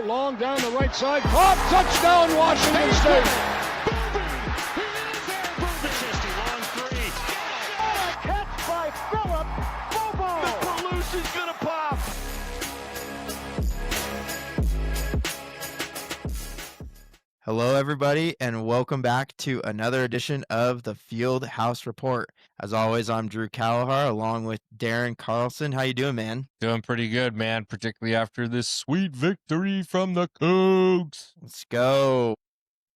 Long down the right side. Pop, touchdown, Washington State. Long three. What a catch by Phillip Bobo. The Palouse is going to pop. Hello, everybody, and welcome back to another edition of the Fieldhouse Report. As always, I'm Drew Callahar, along with Darren Carlson. How you doing, man? Doing pretty good, man, particularly after this sweet victory from the Cougs. Let's go.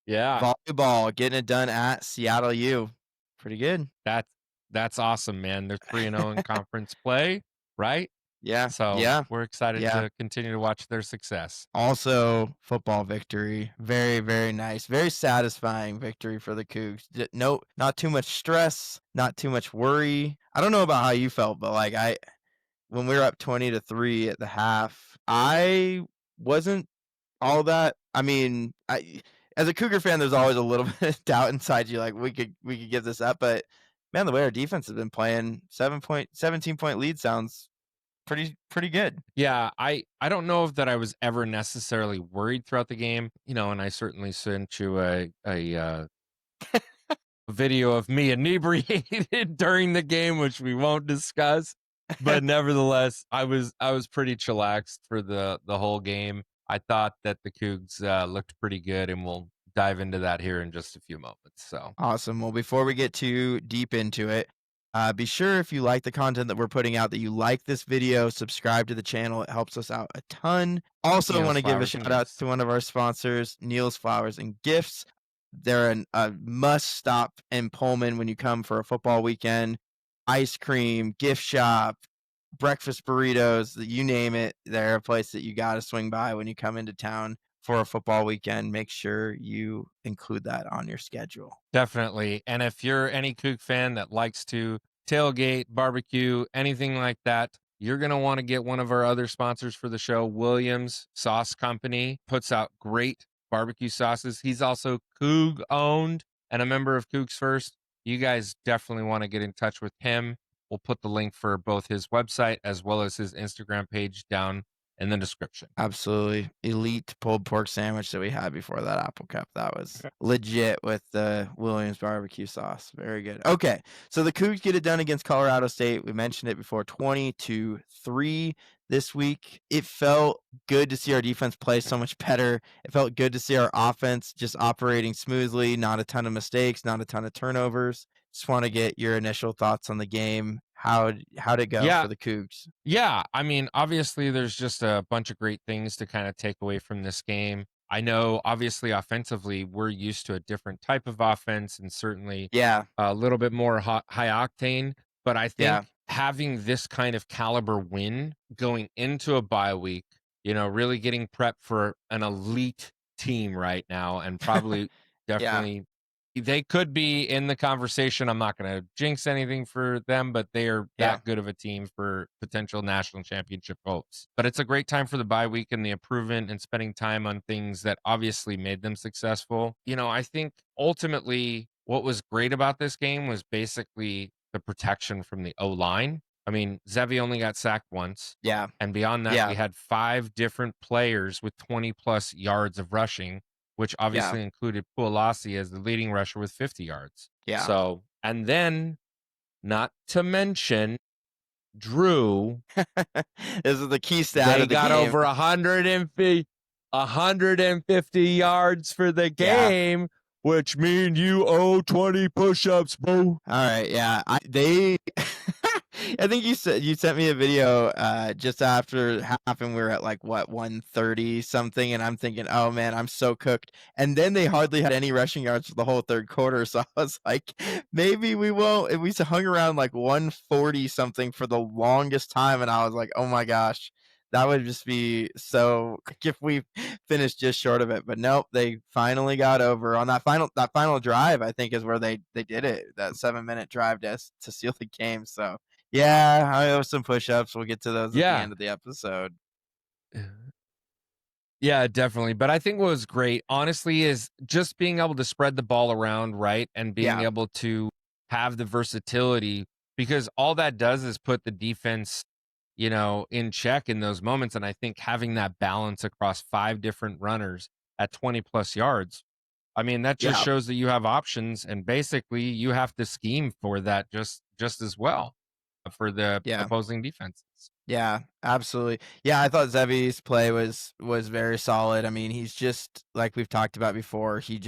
Yeah. Volleyball, getting it done at Seattle U. Pretty good. That's awesome, man. They're 3-0 in conference play, right? Yeah. So yeah. we're excited to continue to watch their success. Also, football victory. Very, very nice. Very satisfying victory for the Cougs. No, not too much stress, not too much worry. I don't know about how you felt, but when we were up 20-3 at the half, I wasn't all that. I mean, as a Cougar fan, there's always a little bit of doubt inside you, like we could give this up. But man, the way our defense has been playing, 17-point lead sounds pretty good. Yeah, I don't know if that I was ever necessarily worried throughout the game, and I certainly sent you a video of me inebriated during the game, which we won't discuss. But nevertheless, I was pretty chillaxed for the whole game. I thought that the Cougs looked pretty good, and we'll dive into that here in just a few moments. So awesome. Well, before we get too deep into it, be sure if you like the content that we're putting out that you like this video, subscribe to the channel. It helps us out a ton. Also, want to give a shout out to one of our sponsors, Neil's Flowers and Gifts. They're a must stop in Pullman when you come for a football weekend. Ice cream, gift shop, breakfast burritos, you name it. They're a place that you got to swing by when you come into town for a football weekend. Make sure you include that on your schedule. Definitely. And if you're any Coug fan that likes to tailgate, barbecue, anything like that, you're going to want to get one of our other sponsors for the show. Williams Sauce Company puts out great barbecue sauces. He's also Coug owned and a member of Cougs First. You guys definitely want to get in touch with him. We'll put the link for both his website as well as his Instagram page down in the description. Absolutely. Elite pulled pork sandwich that we had before that Apple Cup. That was legit with the Williams barbecue sauce. Very good. Okay, so the Cougs get it done against Colorado State. We mentioned it before, 20-3 this week. It felt good to see our defense play so much better. It felt good to see our offense just operating smoothly, not a ton of mistakes, not a ton of turnovers. Just want to get your initial thoughts on the game. How'd it go for the Cougs? Yeah, I mean, obviously there's just a bunch of great things to kind of take away from this game. I know, obviously, offensively, we're used to a different type of offense and certainly a little bit more high octane. But I think having this kind of caliber win going into a bye week, really getting prepped for an elite team right now and probably definitely they could be in the conversation. I'm not going to jinx anything for them, but they are that good of a team for potential national championship hopes. But it's a great time for the bye week and the improvement and spending time on things that obviously made them successful. I think ultimately what was great about this game was basically the protection from the O-line. I mean, Zevi only got sacked once. Yeah. And beyond that, we had 5 different players with 20-plus yards of rushing, which obviously included Puolasi as the leading rusher with 50 yards. Yeah. So, and then, not to mention, Drew. This is the key stat of the game. They got over 150 yards for the game, which means you owe 20 push-ups, bro. All right, yeah. I think you sent me a video just after half, and we were at 130 something, and I'm thinking, oh man, I'm so cooked. And then they hardly had any rushing yards for the whole third quarter, so I was like, maybe we won't. And we hung around 140 something for the longest time, and I was like, oh my gosh, that would just be so if we finished just short of it. But nope, they finally got over on that final drive. I think is where they did it. That 7-minute drive to seal the game. So. Yeah, I owe some push-ups. We'll get to those at the end of the episode. Yeah, definitely. But I think what was great, honestly, is just being able to spread the ball around, right? And being able to have the versatility, because all that does is put the defense in check in those moments. And I think having that balance across 5 different runners at 20 plus yards, I mean, that just Yeah. shows that you have options, and basically you have to scheme for that just as well for the Yeah. opposing defenses. Yeah, absolutely. Yeah, I thought Zevi's play was very solid. I mean, he's just like we've talked about before. He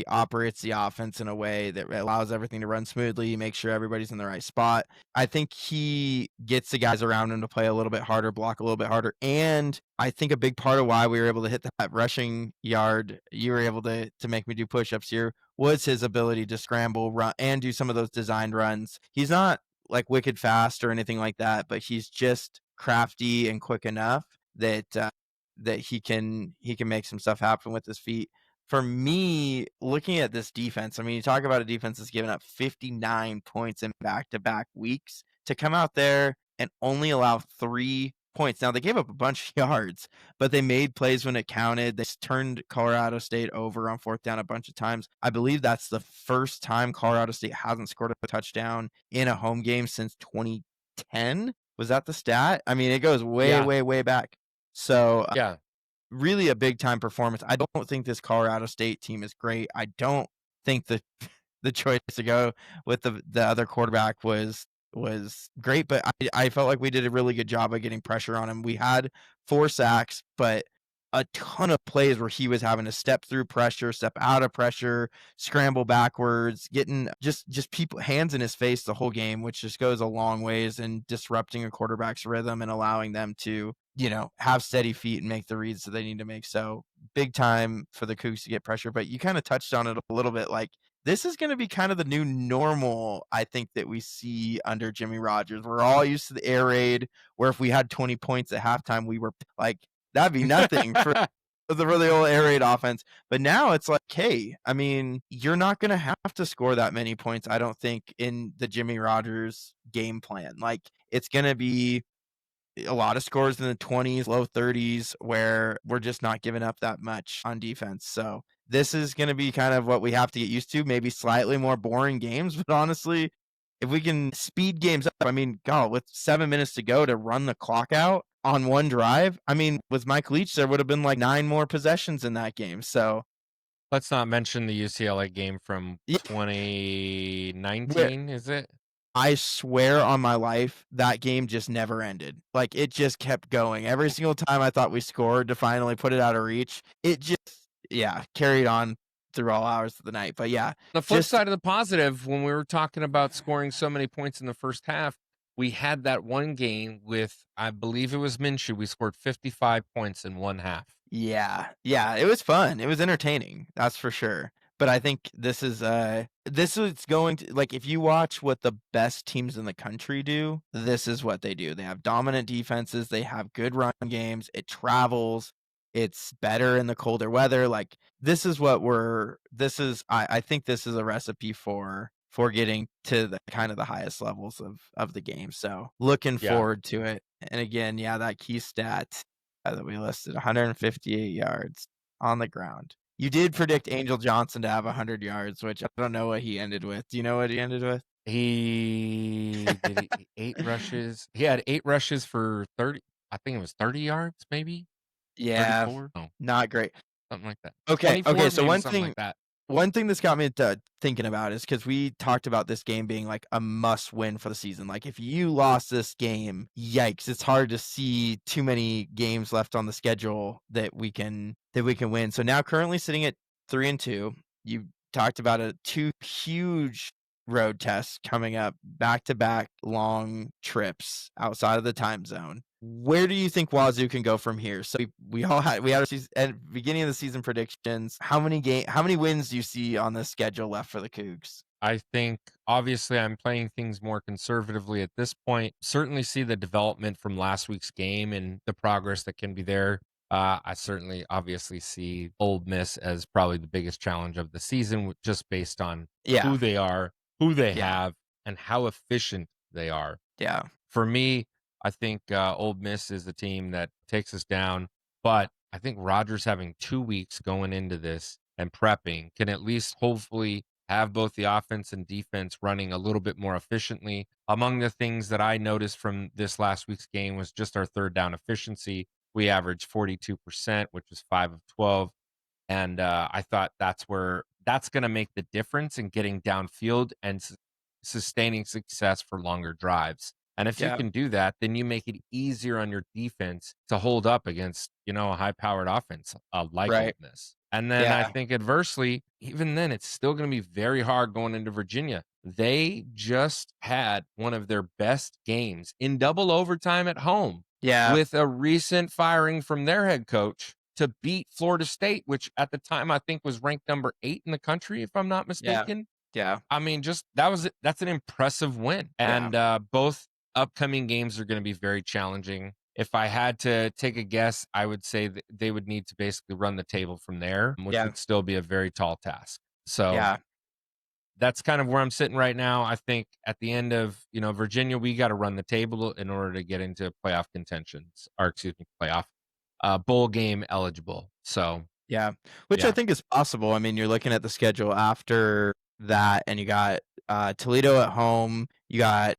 operates the offense in a way that allows everything to run smoothly, make sure everybody's in the right spot. I think he gets the guys around him to play a little bit harder, block a little bit harder, and I think a big part of why we were able to hit that rushing yard, you were able to make me do push-ups here, was his ability to scramble, run, and do some of those designed runs. He's not like wicked fast or anything like that, but he's just crafty and quick enough that that he can make some stuff happen with his feet. For me, looking at this defense, I mean, you talk about a defense that's given up 59 points in back-to-back weeks to come out there and only allow 3 points. Now, they gave up a bunch of yards, but they made plays when it counted. They turned Colorado State over on 4th down a bunch of times. I believe that's the first time Colorado State hasn't scored a touchdown in a home game since 2010. Was that the stat? I mean, it goes way, way back. So Yeah. really a big time performance. I don't think this Colorado State team is great. I don't think the choice to go with the other quarterback was great, but I felt like we did a really good job of getting pressure on him. We had 4 sacks, but a ton of plays where he was having to step through pressure, step out of pressure, scramble backwards, getting just people hands in his face the whole game, which just goes a long ways in disrupting a quarterback's rhythm and allowing them to, have steady feet and make the reads that they need to make. So big time for the Cougs to get pressure, but you kind of touched on it a little bit. Like, this is going to be kind of the new normal, I think, that we see under Jimmy Rodgers. We're all used to the air raid, where if we had 20 points at halftime, we were like, that'd be nothing for the really old air raid offense. But now it's like, hey, I mean, you're not going to have to score that many points, I don't think, in the Jimmy Rodgers game plan. Like, it's going to be a lot of scores in the 20s, low 30s, where we're just not giving up that much on defense. So this is going to be kind of what we have to get used to, maybe slightly more boring games. But honestly, if we can speed games up, I mean, God, with 7 minutes to go to run the clock out on one drive, I mean, with Mike Leach, there would have been like 9 more possessions in that game. So let's not mention the UCLA game from 2019, is it? I swear on my life, that game just never ended. Like, it just kept going. Every single time I thought we scored to finally put it out of reach, it just, carried on through all hours of the night. But yeah. The flip side of the positive, when we were talking about scoring so many points in the first half, we had that one game with, I believe it was Minshew. We scored 55 points in one half. Yeah. Yeah. It was fun. It was entertaining. That's for sure. But I think this is going to, like, if you watch what the best teams in the country do, this is what they do. They have dominant defenses. They have good run games. It travels. It's better in the colder weather. Like, this is what I think this is a recipe for getting to the kind of the highest levels of the game. So looking forward to it. And again, that key stat that we listed, 158 yards on the ground. You did predict Angel Johnson to have 100 yards, which I don't know what he ended with. Do you know what he ended with? He did 8 rushes. He had 8 rushes for 30. I think it was 30 yards, maybe. Yeah, 34? No, not great. something like that. Okay. So one thing, like that. One thing that's got me thinking about is because we talked about this game being like a must win for the season. Like, if you lost this game, yikes, it's hard to see too many games left on the schedule that we can win. So now currently sitting at 3-2, you talked about 2 huge road tests coming up, back-to-back long trips outside of the time zone. Where do you think Wazoo can go from here? So we had our season, at beginning of the season predictions. How many wins do you see on the schedule left for the Cougs? I think, obviously, I'm playing things more conservatively at this point. Certainly see the development from last week's game and the progress that can be there. I certainly obviously see Ole Miss as probably the biggest challenge of the season, just based on who they are, who they have, and how efficient they are. Yeah. For me, I think Ole Miss is the team that takes us down, but I think Rodgers having 2 weeks going into this and prepping can at least hopefully have both the offense and defense running a little bit more efficiently. Among the things that I noticed from this last week's game was just our third down efficiency. We averaged 42%, which was 5 of 12. And I thought that's going to make the difference in getting downfield and sustaining success for longer drives. And if you Yeah. can do that, then you make it easier on your defense to hold up against, a high-powered offense like Ole Right. Miss. And then I Yeah. think adversely, even then, it's still going to be very hard going into Virginia. They just had one of their best games in double overtime at home Yeah. with a recent firing from their head coach to beat Florida State, which at the time I think was ranked number 8 in the country, if I'm not mistaken. Yeah. I mean, just that's an impressive win. And both upcoming games are going to be very challenging. If I had to take a guess, I would say that they would need to basically run the table from there, which would still be a very tall task. So that's kind of where I'm sitting right now. I think at the end of, Virginia, we got to run the table in order to get into playoff contentions, or excuse me, playoff bowl game eligible. So which I think is possible. I mean, you're looking at the schedule after that, and you got Toledo at home. You got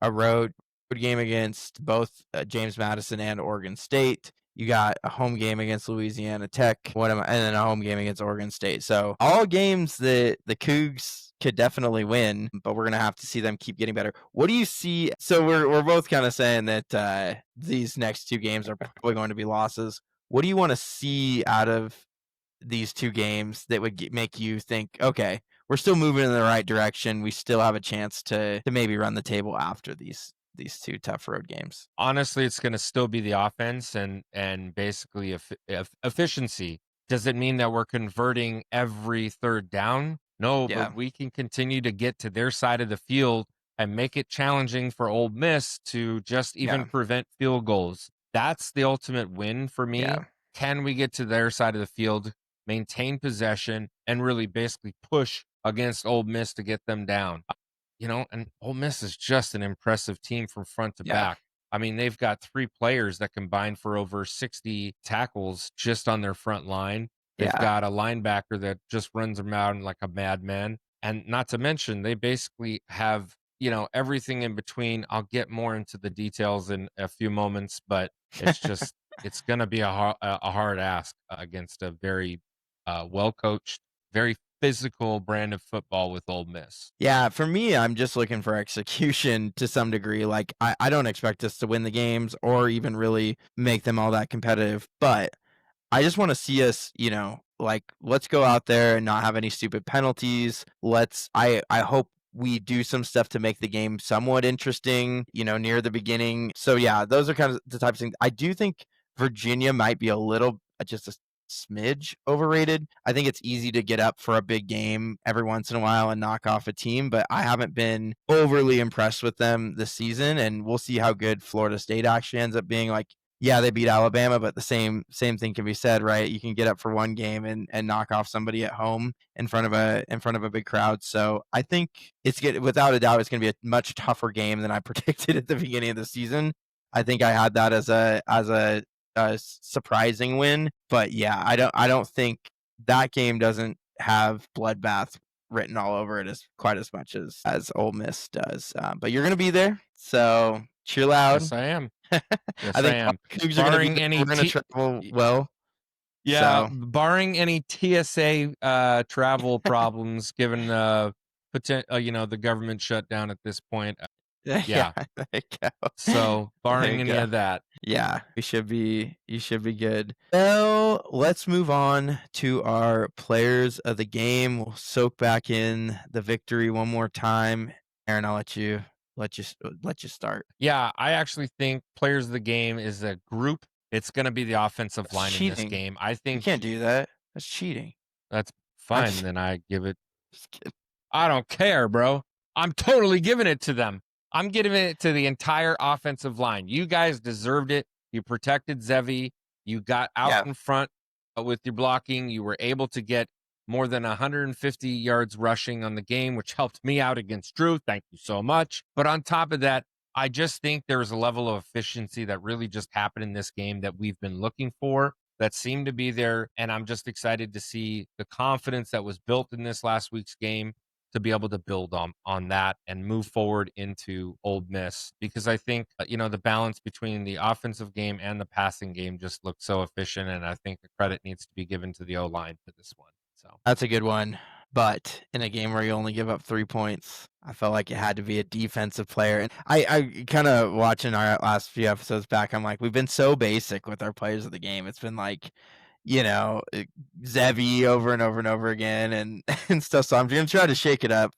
a road game against both James Madison and Oregon State. You got a home game against Louisiana Tech. And then a home game against Oregon State. So all games that the Cougs could definitely win, but we're gonna have to see them keep getting better. What do you see? So we're both kind of saying that these next 2 games are probably going to be losses. What do you want to see out of these 2 games that would make you think, okay, we're still moving in the right direction. We still have a chance to maybe run the table after these 2 tough road games? Honestly, it's going to still be the offense and basically efficiency. Does it mean that we're converting every third down? No, but we can continue to get to their side of the field and make it challenging for Ole Miss to just even prevent field goals. That's the ultimate win for me. Can we get to their side of the field, maintain possession, and really basically push against Ole Miss to get them down? And Ole Miss is just an impressive team from front to back. I mean, they've got 3 players that combine for over 60 tackles just on their front line. They've got a linebacker that just runs around like a madman. And not to mention, they basically have, everything in between. I'll get more into the details in a few moments, but it's just, it's going to be a hard ask against a very well-coached, very physical brand of football with Ole Miss. Yeah, for me, I'm just looking for execution to some degree. Like, I don't expect us to win the games or even really make them all that competitive, but I just want to see us, like, let's go out there and not have any stupid penalties. I hope we do some stuff to make the game somewhat interesting, near the beginning. So yeah, those are kind of the types of things. I do think Virginia might be a little, just a smidge overrated. I think it's easy to get up for a big game every once in a while and knock off a team, but I haven't been overly impressed with them this season, and we'll see how good Florida State actually ends up being. Like, yeah, they beat Alabama, but the same thing can be said, right? You can get up for one game and knock off somebody at home in front of a big crowd. So I think without a doubt, it's going to be a much tougher game than I predicted at the beginning of the season. I think I had that as a surprising win, but yeah, I don't think that game doesn't have bloodbath written all over it quite as much as Ole Miss does. But you're going to be there, so cheer loud. Yes, I am. Yes, I think Cougs are going to travel well. Yeah, so. Barring any TSA travel problems, given the the government shutdown at this point. Yeah. There you go. So barring any of that. Yeah, you should be good. Well, let's move on to our players of the game. We'll soak back in the victory one more time. Aaron, I'll let you start. Yeah, I actually think players of the game is a group. It's going to be the offensive line in this game. I think you can't do that. That's cheating. That's fine. Then I give it. I don't care, bro. I'm totally giving it to them. I'm giving it to the entire offensive line. You guys deserved it. You protected Zevi. You got out in front with your blocking. You were able to get more than 150 yards rushing on the game, which helped me out against Drew. Thank you so much. But on top of that, I just think there was a level of efficiency that really just happened in this game that we've been looking for. that seem to be there, and I'm just excited to see the confidence that was built in this last week's game to be able to build on that and move forward into Ole Miss, because I think the balance between the offensive game and the passing game just looked so efficient, and I think the credit needs to be given to the O-line for this one. So that's a good one. But in a game where you only give up 3 points, I felt like it had to be a defensive player. And I kind of watching our last few episodes back, I'm like, we've been so basic with our players of the game. It's been like, Zevi over and over and over again and, and stuff. So I'm going to try to shake it up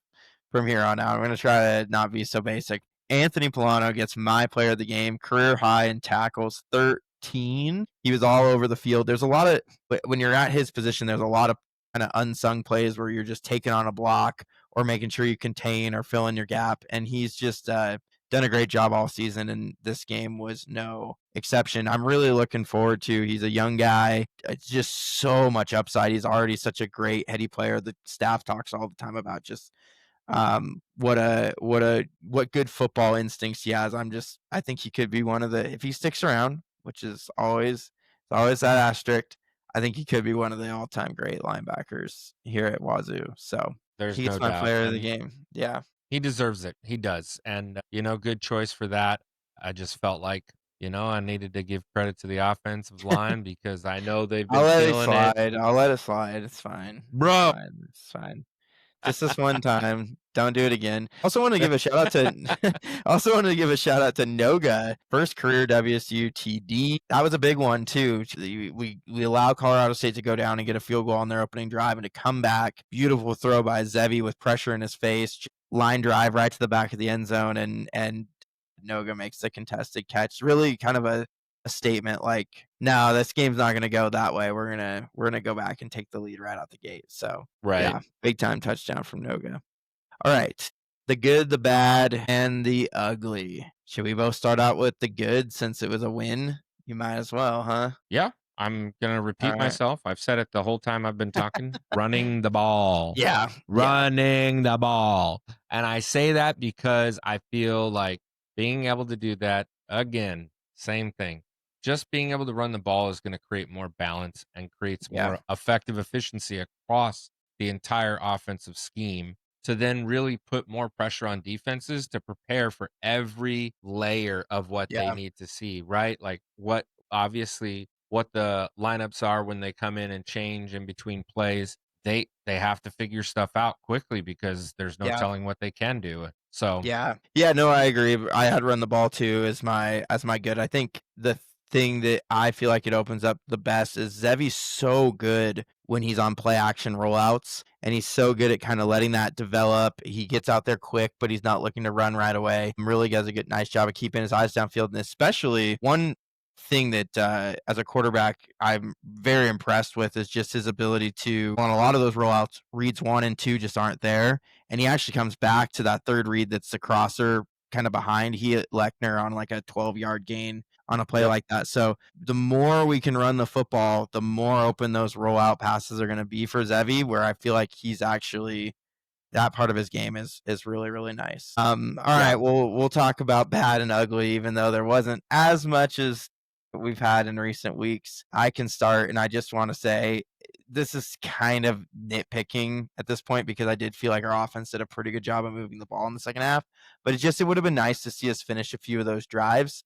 from here on out. I'm going to try to not be so basic. Anthony Polano gets my player of the game, career high in tackles, 13. He was all over the field. There's a lot of, when you're at his position, there's a lot of kind of unsung plays where you're just taking on a block or making sure you contain or fill in your gap. And he's just done a great job all season, and this game was no exception. I'm really looking forward to. He's a young guy. It's just so much upside. He's already such a great heady player. The staff talks all the time about just what good football instincts he has. I think he could be one of the, if he sticks around, which is always that asterisk, I think he could be one of the all-time great linebackers here at Wazoo. So he's no my doubt. player of the game. Yeah. He deserves it. He does. And, good choice for that. I just felt like, I needed to give credit to the offensive line because I know they've been feeling it. I'll let it slide. It's fine. Bro. It's fine. Just this one time. Don't do it again. Also want to give a shout out to Noga, first career WSU TD. That was a big one too. We allow Colorado State to go down and get a field goal on their opening drive and to come back. Beautiful throw by Zevi with pressure in his face. Line drive right to the back of the end zone, and Noga makes the contested catch. Really kind of a statement like, no, this game's not going to go that way. We're gonna go back and take the lead right out the gate. So yeah, big time touchdown from Noga. All right, the good, the bad, and the ugly. Should we both start out with the good since it was a win? You might as well, huh? Yeah, I'm gonna repeat myself. I've said it the whole time I've been talking. Running the ball. Yeah, running the ball, and I say that because I feel like being able to do that again, same thing. Just being able to run the ball is going to create more balance and creates more effective efficiency across the entire offensive scheme to then really put more pressure on defenses to prepare for every layer of what they need to see, right? Like what the lineups are when they come in and change in between plays. They have to figure stuff out quickly because there's no telling what they can do. So no, I agree. I had run the ball too as my good. I think the thing that I feel like it opens up the best is Zevi's so good when he's on play action rollouts, and he's so good at kind of letting that develop. He gets out there quick, but he's not looking to run right away. He really does a nice job of keeping his eyes downfield, and especially one thing that as a quarterback I'm very impressed with is just his ability to, on a lot of those rollouts, reads 1 and 2 just aren't there, and he actually comes back to that third read that's the crosser kind of behind. He hit Lechner on like a 12-yard gain on a play like that. So the more we can run the football, the more open those rollout passes are going to be for Zevi, where I feel like he's actually, that part of his game is really, really nice. All right, we'll talk about bad and ugly, even though there wasn't as much as we've had in recent weeks. I can start, and I just want to say this is kind of nitpicking at this point because I did feel like our offense did a pretty good job of moving the ball in the second half, but it would have been nice to see us finish a few of those drives.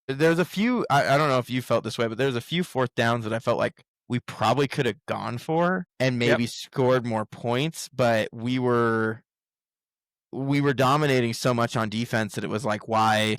There's a few, I don't know if you felt this way, but there's a few fourth downs that I felt like we probably could have gone for and maybe scored more points, but we were dominating so much on defense that it was like, why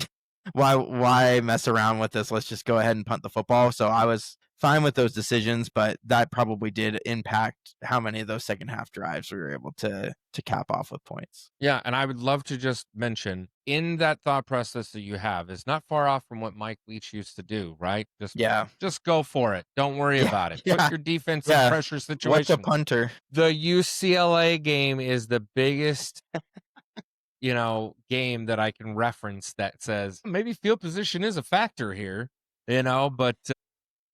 mess around with this? Let's just go ahead and punt the football. So I was fine with those decisions, but that probably did impact how many of those second half drives we were able to cap off with points. Yeah, and I would love to just mention, in that thought process that you have is not far off from what Mike Leach used to do, right? Just go for it. Don't worry about it. Put your defense in pressure situations. What's a punter? The UCLA game is the biggest game that I can reference that says maybe field position is a factor here, but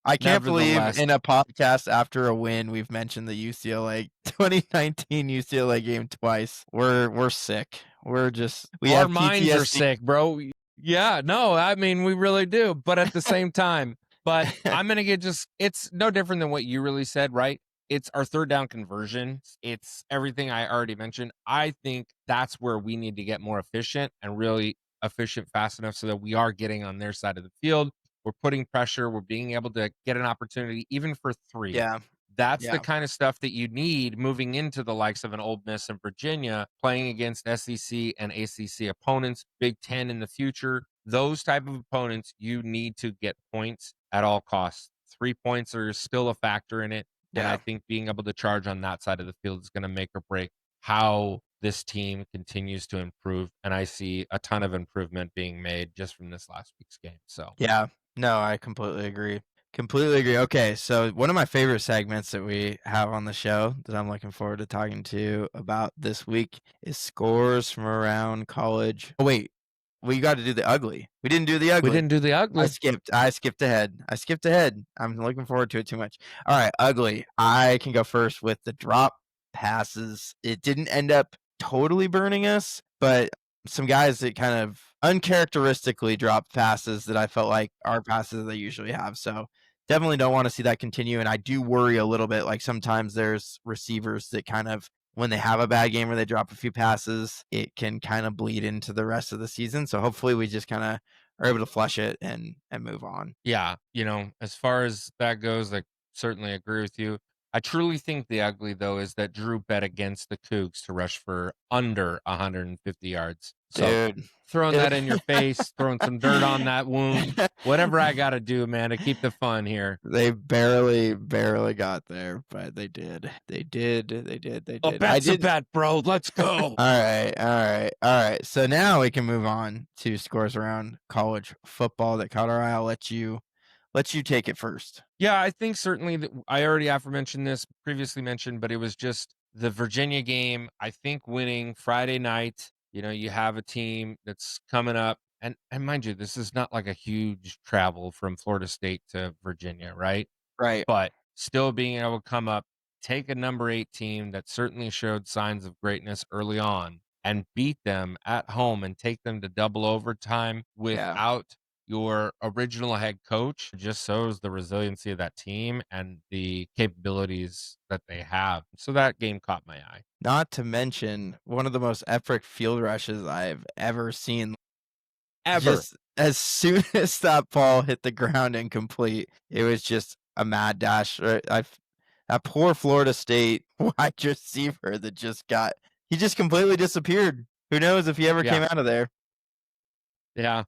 I can't believe in a podcast after a win we've mentioned the UCLA 2019 UCLA game twice. We're sick. Our minds are sick, bro. Yeah, no, I mean we really do. But at the same time, But I'm gonna get it's no different than what you really said, right? It's our third down conversions. It's everything I already mentioned. I think that's where we need to get more efficient and really efficient fast enough so that we are getting on their side of the field. We're putting pressure. We're being able to get an opportunity even for 3. Yeah. That's the Yeah. kind of stuff that you need moving into the likes of an Ole Miss and Virginia, playing against SEC and ACC opponents, Big Ten in the future. Those type of opponents, you need to get points at all costs. 3 points are still a factor in it. And I Yeah. think being able to charge on that side of the field is going to make or break how this team continues to improve. And I see a ton of improvement being made just from this last week's game. So, Yeah. No, I completely agree. Completely agree. Okay, so one of my favorite segments that we have on the show that I'm looking forward to talking to you about this week is scores from around college. Oh, wait, we got to do the ugly. We didn't do the we ugly. didn't do the I ugly. skipped ahead. I skipped ahead. I'm looking forward to it too much. All right, ugly. I can go first with the drop passes. It didn't end up totally burning us, but some guys that kind of uncharacteristically dropped passes that I felt like are passes they usually have. So definitely don't want to see that continue. And I do worry a little bit. Like sometimes there's receivers that kind of, when they have a bad game or they drop a few passes, it can kind of bleed into the rest of the season. So hopefully we just kind of are able to flush it and move on. Yeah, as far as that goes, I certainly agree with you. I truly think the ugly though is that Drew bet against the Cougs to rush for under 150 yards. So Dude. throwing that in your face, throwing some dirt on that wound, whatever I got to do, man, to keep the fun here. They barely got there, but they did. They did. A bet's a bet, bro. Let's go. All right. So now we can move on to scores around college football that caught our eye. I'll let you take it first. Yeah, I think certainly that I already previously mentioned, but it was just the Virginia game. I think winning Friday night, you have a team that's coming up. And mind you, this is not like a huge travel from Florida State to Virginia, right? Right. But still being able to come up, take a number 8 team that certainly showed signs of greatness early on and beat them at home and take them to double overtime without your original head coach just shows the resiliency of that team and the capabilities that they have. So that game caught my eye. Not to mention one of the most epic field rushes I've ever seen. Ever. Just as soon as that ball hit the ground incomplete, it was just a mad dash. Right? That poor Florida State wide receiver that he just completely disappeared. Who knows if he ever came out of there? Yeah.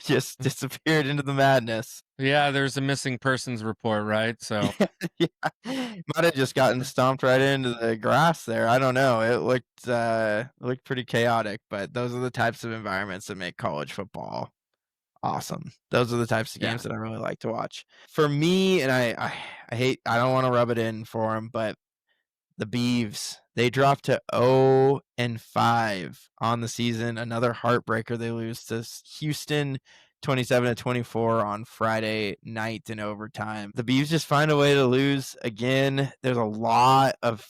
Just disappeared into the madness. Yeah, there's a missing persons report, right? So yeah, might have just gotten stomped right into the grass there. I don't know. It looked pretty chaotic, but those are the types of environments that make college football awesome. Those are the types of games that I really like to watch. For me, and I don't want to rub it in for them, but the Beavs, they dropped to 0-5 on the season. Another heartbreaker. They lose to Houston 27-24 on Friday night in overtime. The Beavs just find a way to lose again. There's a lot of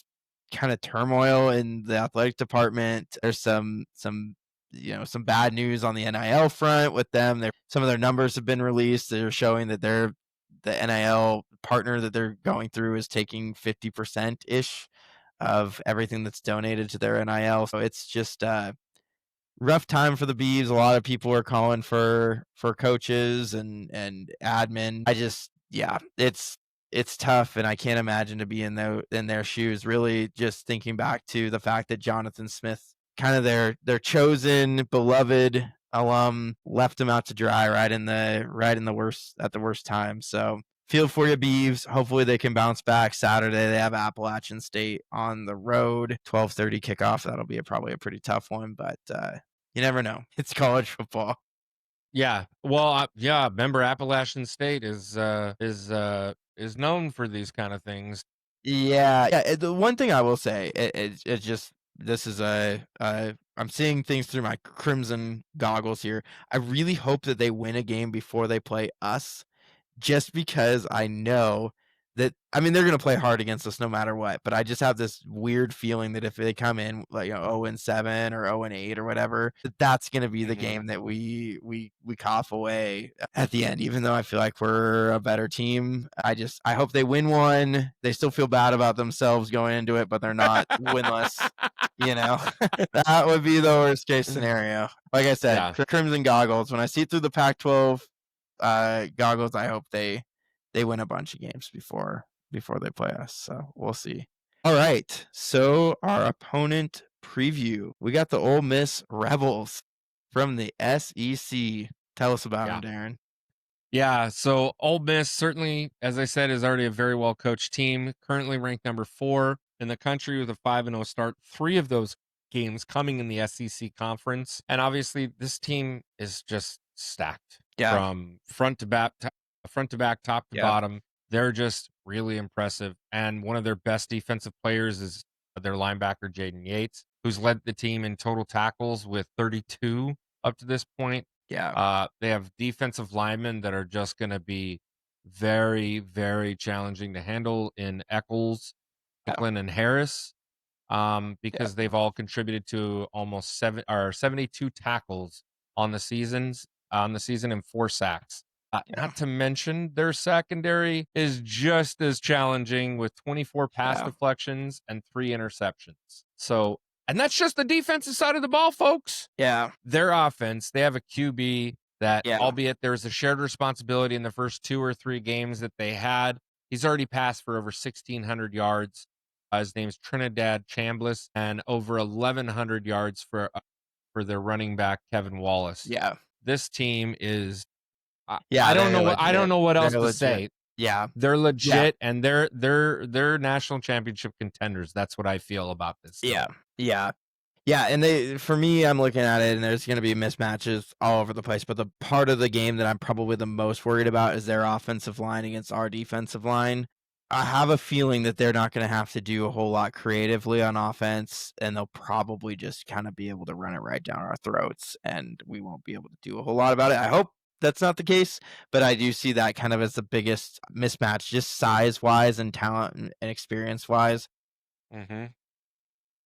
kind of turmoil in the athletic department. There's some bad news on the NIL front with them. Some of their numbers have been released. They're showing that the NIL partner that they're going through is taking 50% ish of everything that's donated to their NIL. So it's just a rough time for the Beavs. A lot of people are calling for coaches and admin. It's tough, and I can't imagine to be in their shoes. Really, just thinking back to the fact that Jonathan Smith, kind of their chosen, beloved alum, left him out to dry right in the worst time. So feel for you, Beavs. Hopefully they can bounce back. Saturday they have Appalachian State on the road. 12:30 kickoff. That'll be probably a pretty tough one, but you never know. It's college football. Yeah. Well, remember Appalachian State is known for these kind of things. Yeah. The one thing I will say, it's just, this is I'm seeing things through my crimson goggles here. I really hope that they win a game before they play us, just because I know that, I mean, they're going to play hard against us no matter what, but I just have this weird feeling that if they come in like 0-7 or 0-8 or whatever, that's going to be the game that we cough away at the end, even though I feel like we're a better team. I hope they win one. They still feel bad about themselves going into it, but they're not winless. That would be the worst case scenario. Like I said, Crimson goggles. When I see through the Pac-12 goggles, I hope they win a bunch of games before they play us. So we'll see. All right. So our opponent preview. We got the Ole Miss Rebels from the SEC. Tell us about them, Darren. Yeah, so Ole Miss certainly, as I said, is already a very well-coached team, currently ranked number 4 in the country with a 5-0 start. 3 of those games coming in the SEC conference. And obviously, this team is just stacked from front to back, top to bottom. They're just really impressive. And one of their best defensive players is their linebacker, Jaden Yates, who's led the team in total tackles with 32 up to this point. They have defensive linemen that are just going to be very, very challenging to handle in Eccles, Eklund, and Harris, because they've all contributed to almost 72 tackles on the season and 4 sacks. Not to mention their secondary is just as challenging with 24 pass deflections and 3 interceptions. So, and that's just the defensive side of the ball, folks. Their offense, they have a QB that, albeit there's a shared responsibility in the first 2 or 3 games that they had, he's already passed for over 1,600 yards. His name's Trinidad Chambliss, and over 1,100 yards for their running back, Kevin Wallace. This team is, I don't know what else to say. They're legit, and they're national championship contenders. That's what I feel about this. Still. And for me, I'm looking at it, and there's going to be mismatches all over the place. But the part of the game that I'm probably the most worried about is their offensive line against our defensive line. I have a feeling that they're not going to have to do a whole lot creatively on offense, and they'll probably just kind of be able to run it right down our throats, and we won't be able to do a whole lot about it. I hope that's not the case, but I do see that kind of as the biggest mismatch, just size-wise and talent and experience-wise.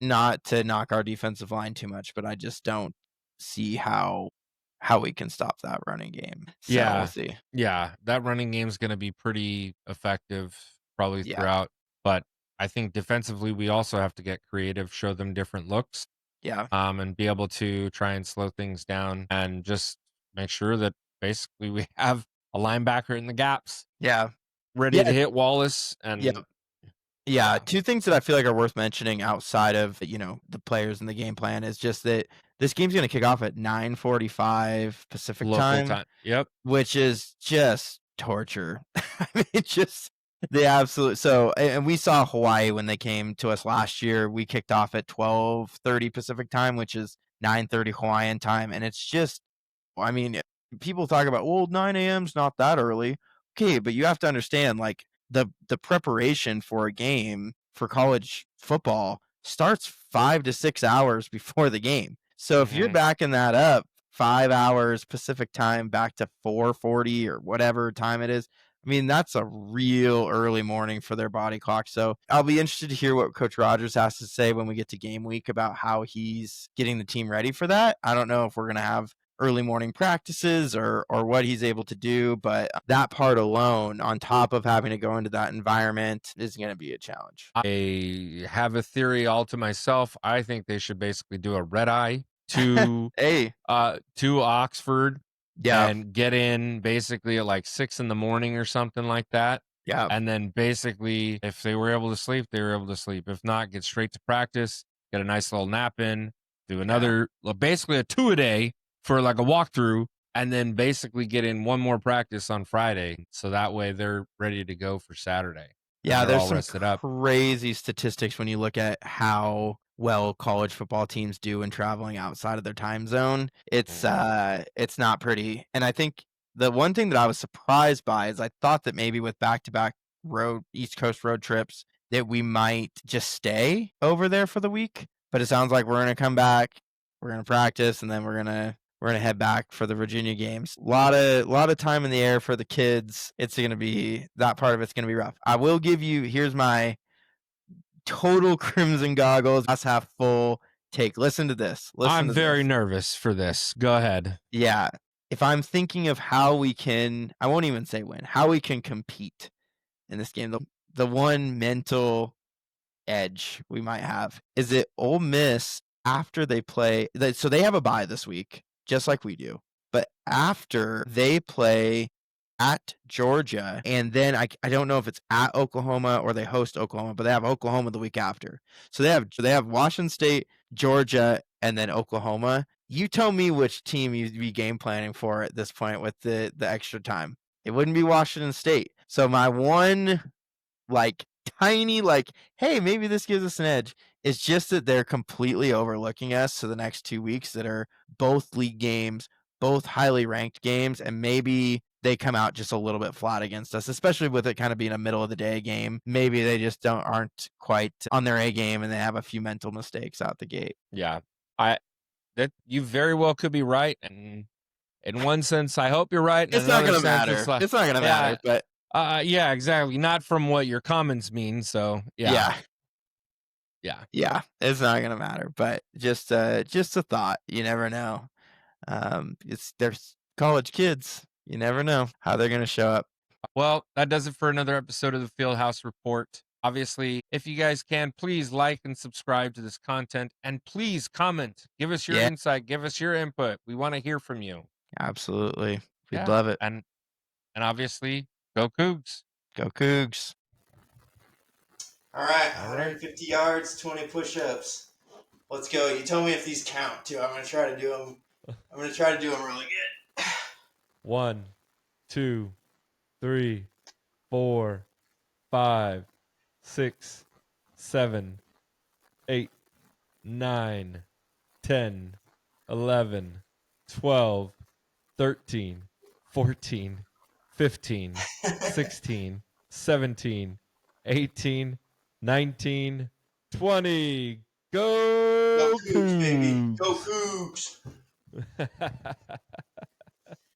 Not to knock our defensive line too much, but I just don't see how we can stop that running game. So we'll see. That running game is going to be pretty effective probably throughout, but I think defensively we also have to get creative, show them different looks, and be able to try and slow things down and just make sure that basically we have a linebacker in the gaps, ready to hit Wallace. And 2 things that I feel like are worth mentioning outside of the players in the game plan is just that this game's going to kick off at 9:45 Pacific time. Which is just torture. I mean, just the absolute. So, and we saw Hawaii when they came to us last year. We kicked off at 12:30 Pacific time, which is 9:30 Hawaiian time, and it's just, I mean, people talk about, well, 9 a.m.'s not that early. Okay, but you have to understand, like, the preparation for a game for college football starts 5 to 6 hours before the game. So if you're backing that up 5 hours Pacific time back to 4:40 or whatever time it is, I mean, that's a real early morning for their body clock. So I'll be interested to hear what Coach Rogers has to say when we get to game week about how he's getting the team ready for that. I don't know if we're going to have early morning practices or what he's able to do, but that part alone, on top of having to go into that environment, is going to be a challenge. I have a theory all to myself. I think they should basically do a red eye to to Oxford and get in basically at like 6 a.m. or something like that. And then basically, if they were able to sleep, they were able to sleep. If not, get straight to practice, get a nice little nap in, do another, basically a 2-a-day for like a walkthrough, and then basically get in one more practice on Friday. So that way they're ready to go for Saturday. There's some crazy statistics when you look at how well college football teams do in traveling outside of their time zone. It's not pretty. And I think the one thing that I was surprised by is I thought that maybe with back-to-back East Coast road trips that we might just stay over there for the week. But it sounds like we're going to come back, we're going to practice, and then we're going we're gonna head back for the Virginia games. A lot of time in the air for the kids. It's gonna be that part of it's gonna be rough. I will give you here's my total Crimson Goggles glass half full take. Listen to this. I'm very nervous for this. Go ahead. Yeah. If I'm thinking of how we can, I won't even say win, how we can compete in this game, the one mental edge we might have is that Ole Miss, after they play, so they have a bye this week, just like we do. But after they play at Georgia, and then I don't know if it's at Oklahoma or they host Oklahoma, but they have Oklahoma the week after. So they have Washington State, Georgia, and then Oklahoma. You tell me which team you'd be game planning for at this point with the extra time. It wouldn't be Washington State. So my one tiny hey, maybe this gives us an edge. It's just that they're completely overlooking us to the next 2 weeks that are both league games, both highly ranked games, and maybe they come out just a little bit flat against us, especially with it kind of being a middle of the day game. Maybe they just aren't quite on their A game and they have a few mental mistakes out the gate. Yeah. That you very well could be right. And in one sense, I hope you're right. It's not going to matter. It's not going to matter, but yeah, exactly. Not from what your comments mean. So yeah. It's not gonna matter, but just a thought. You never know. There's college kids. You never know how they're gonna show up. Well, that does it for another episode of the Fieldhouse Report. Obviously, if you guys can, please like and subscribe to this content, and please comment. Give us your insight. Give us your input. We want to hear from you. Absolutely, we'd love it. And obviously, go Cougs. Go Cougs. All right, 150 yards, 20 push-ups. Let's go. You tell me if these count, too. I'm going to try to do them. Really good. 1, 2, 3, 4, 5, 6, 7, 8, 9, 10, 11, 12, 13, 14, 15, 16, 17, 18, 19, 20. Go Cougs, baby. Go Cougs.